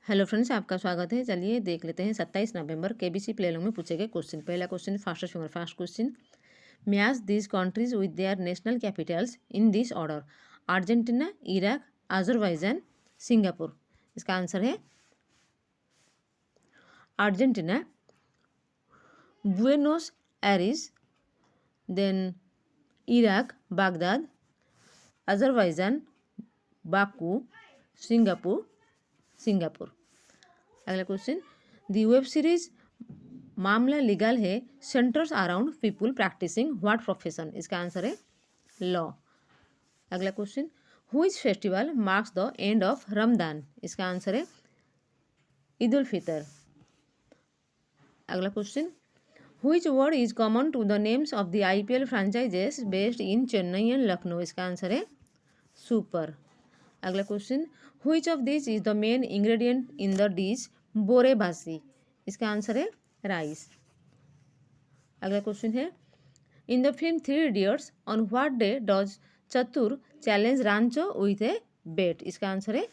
Hello friends, आपका स्वागत है। चलिए देख लेते हैं 27 नवंबर केबीसी प्लेलॉन्ग में पूछे गए क्वेश्चन। पहला question fastest finger fast question. Match this countries with their national capitals in this order: Argentina, Iraq, Azerbaijan, Singapore. इसका आंसर है Argentina, Buenos Aires, then Iraq Baghdad, Azerbaijan Baku, Singapore. अगला question, the web series Maamla legal Hai centres around people practising what profession. इसका answer है law. अगला question, which festival marks the end of Ramadan. इसका answer है ईद उल फितर। अगला question, which word is common to the names of the IPL franchises based in Chennai and Lucknow. इसका answer है super. अगला question, which of this is the main ingredient in the dish Bore Baasi. इसका answer है rice. अगला question है, in the film Three Idiots on what day does Chatur challenge Rancho with a bet. इसका answer है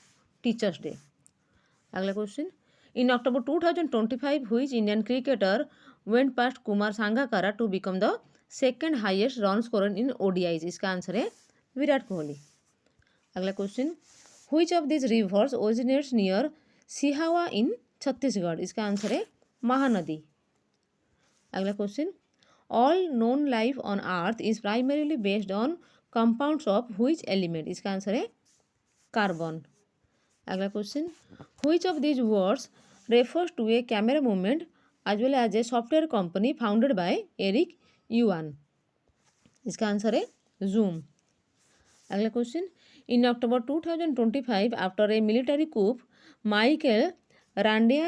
teachers day. अगला question, in October 2025 which Indian cricketer went past Kumar Sangakkara to become the second highest run scorer in ODIs. इसका answer है विराट कोहली। अगला question, which of this rivers originates near Sihawa in Chhattisgarh. इसका answer है महानदी। अगला question, all known life on earth is primarily based on compounds of which element. इसका answer है carbon. अगला question, which of this words refers to a camera movement as well as a software company founded bye Eric Yuan. इसका answer है Zoom. अगला question, in October 2025 after a military coup Michael रांडिया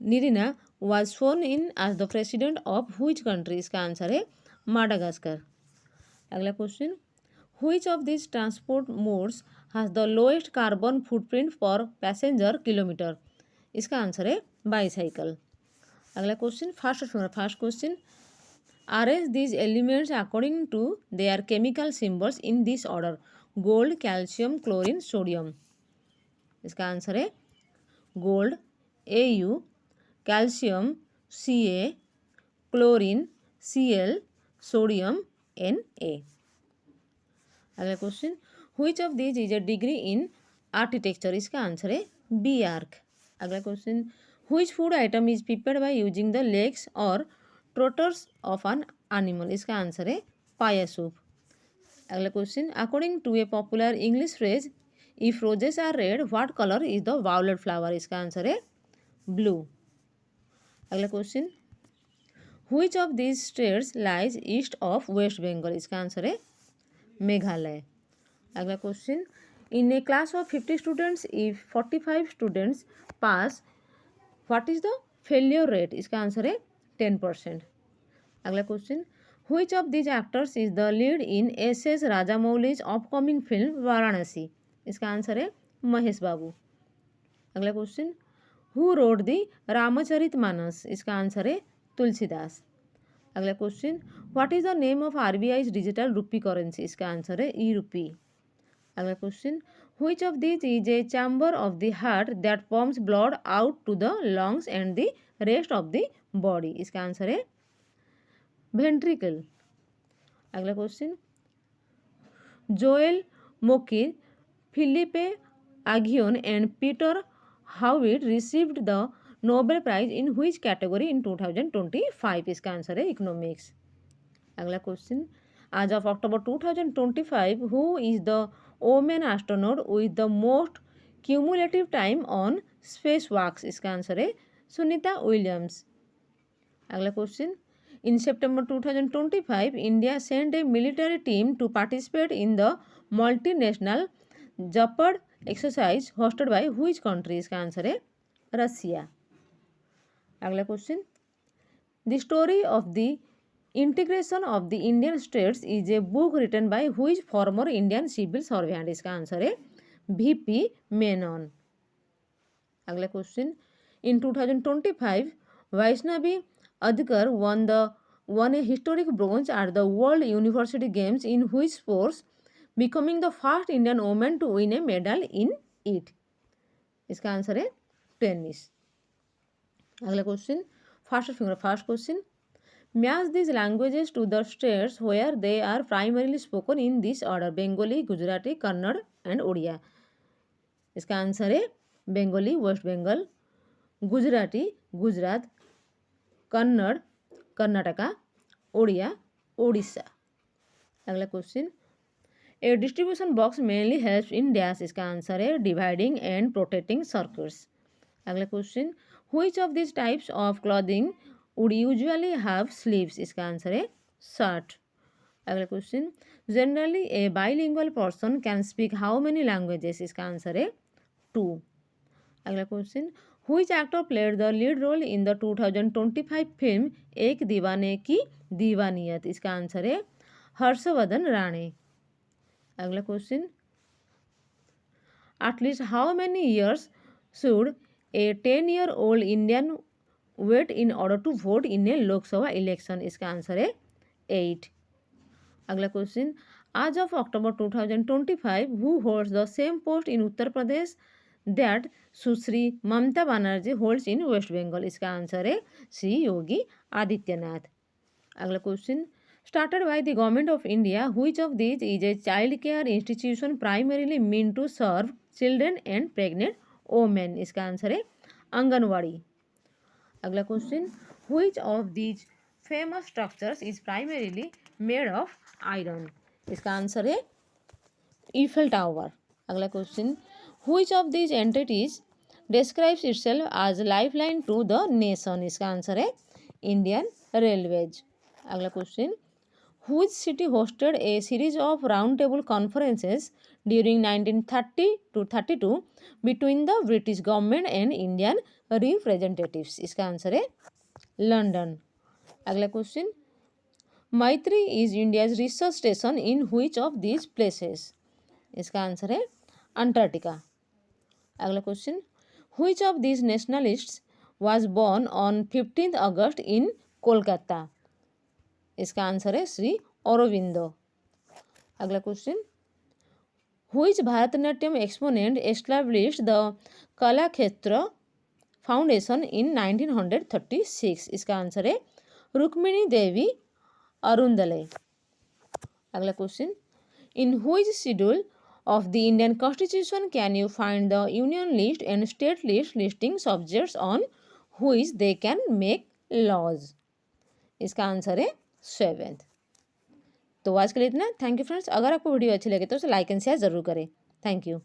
निरीना was sworn in as the president of which country। इसका answer है Madagascar. अगला question, which of these transport modes has the lowest carbon footprint per passenger kilometer। इसका answer है bicycle. अगला question fast question, arrange these elements according to their chemical symbols in this order: gold, calcium, chlorine, sodium. इसका answer है gold AU, calcium Ca, chlorine Cl, sodium Na। अगला question, which of this is a degree in architecture. इसका answer है B arch. अगला question, which food item is prepared by using the legs और trotters of an animal. इसका answer है paya soup. अगला question, according to a popular English phrase if roses are red what colour is the violet flower. इसका answer है blue. अगला question, which of this states lies east of West Bengal. इसका answer है मेघालय। अगला question, in a class of 50 students if 45 students pass what is the failure rate. इसका answer है 10%। अगला question, which of this actors is the lead in S Rajamouli's upcoming film Varanasi. इसका answer है महेश बाबू। अगला question, who wrote the Ramcharitmanas. इसका answer है तुलसीदास। अगला question, what is the name of RBI digital rupee currency. इसका आंसर है ई रूपी। अगला question, which of this is a chamber of the heart that pumps blood out to the lungs and the rest of the body. इसका answer है ventricle. अगला question, Joel Mokyr, Philippe Aghion and Peter Howitt received the Nobel prize in which category in 2025। इसका answer है economics. अगला question, as of October 2025 who is the women astronaut with the most cumulative time on space walks. इसका answer है Sunita Williams. अगला question, in September 2025 India sent a military team to participate in the multinational Japad exercise hosted by which country। इसका answer है Russia. अगला question, the story of the integration of the Indian states is a book written by which former Indian civil servant. इसका answer है VP Menon. अगला question, in 2025 Vaishnavi Adhikar won a historic bronze at the World University Games in which sports, becoming the first Indian woman to win a medal in it। इसका answer है tennis. अगला question first question, match these languages to the states where they are primarily spoken in this order: Bengali, Gujarati, Kannada and Odia. इसका answer है बंगाली वेस्ट बंगाल, गुजराती गुजरात, कन्नड़ कर्नाटका, उड़िया उड़ीसा। अगला question, a distribution box mainly helps in dash. इसका answer है dividing and protecting circuits. अगला question, which of this types of clothing would usually have sleeves. इसका answer है shirt. अगला question, generally a bilingual person can speak how many languages. इसका answer है 2। अगला question, which actor played the lead role in the 2025 film Ek Deewane की दीवानियत। इसका answer है हर्षवर्धन राणे। अगला question, at least how many years should a 10-year-old Indian wait in order to vote in a Lok Sabha election. इसका answer है 8। अगला question, as of October 2025 who holds the same post in Uttar Pradesh that Sushri Mamata Banerjee holds in West Bengal. इसका answer है श्री योगी आदित्यनाथ। अगला question, started by the government of India which of this is a child care institution primarily meant to serve children and pregnant women. इसका answer है आंगनवाड़ी। अगला question, which of these famous structures is primarily made of iron. इसका answer है Eiffel Tower. अगला question, which of these entities describes itself as lifeline to the nation. इसका answer है Indian Railways. अगला question, which city hosted a series of round table conferences during 1930 to 32 between the British government and Indian representatives. इसका answer है London. अगला question, Maitri is India's research station in which of these places. इसका answer है Antarctica. अगला question, which of these nationalists was born on 15 August in Kolkata. इसका answer है श्री औरोबिंदो। अगला question, which Bharatanatyam exponent established the Kalakshetra foundation in 1936। इसका answer है रुक्मिणी देवी अरुंदले। अगला question, in which schedule of the Indian Constitution can you find the union list and state list listing subjects on which they can make laws। इसका answer है 7th। तो आज के लिए इतना। Thank you friends. अगर आपको वीडियो अच्छी लगे तो उसे लाइक एंड शेयर जरूर करें। Thank you.